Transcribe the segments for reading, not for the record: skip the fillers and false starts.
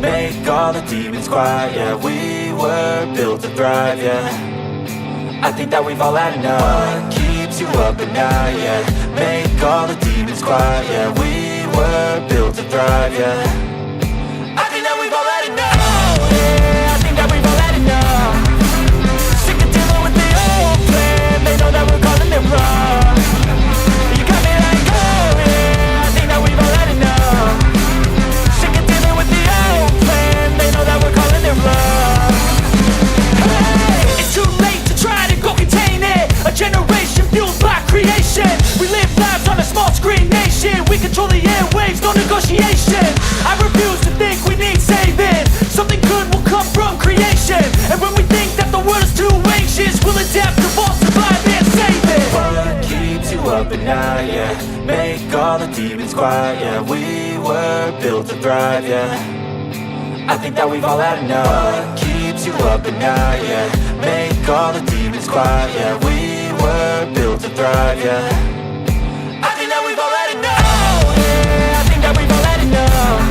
make all the demons quiet, yeah. We were built to thrive, yeah. I think that we've all had enough. What keeps you up at night, yeah. Make all the demons quiet, yeah. We were built to thrive, yeah. I think that we've all had enough. Oh yeah, I think that we've all had enough. Sick of dealing with the old plan. They know that we're calling it wrong. You got me like, oh yeah, I think that we've all had enough. Sick of dealing with the old plan. They know that we're calling it wrong. Hey, it's too late to try to go contain it. A generation fueled by creation. We live lives on a small screen nation. We control the airwaves, no negotiation. I refuse to think we need saving. Something good will come from creation. And when we think that the world is too anxious, we'll adapt, evolve, survive and save it. What keeps you up at night, yeah. Make all the demons quiet, yeah. We were built to thrive, yeah. I think that we've all had enough. What keeps you up at night, yeah. Make all the demons quiet, yeah. We were built to thrive, yeah. I think that we've all had enough. Oh yeah, I think that we've all had enough.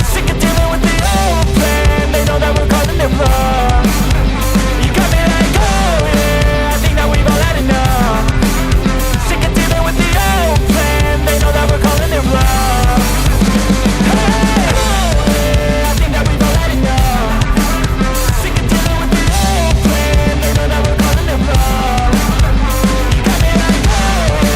Sick of dealing with the old plan. They know that we're calling it wrong. You got me like, oh yeah, I think that we've all had enough. Sick of dealing with the old plan. They know that we're calling it wrong. Hey, oh yeah, I think that we've all had enough. Sick of dealing with the old plan. They know that we're calling it wrong. You got me like, oh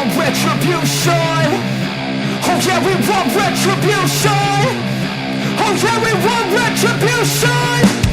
want retribution. Oh yeah, we want retribution. Oh yeah, we want retribution.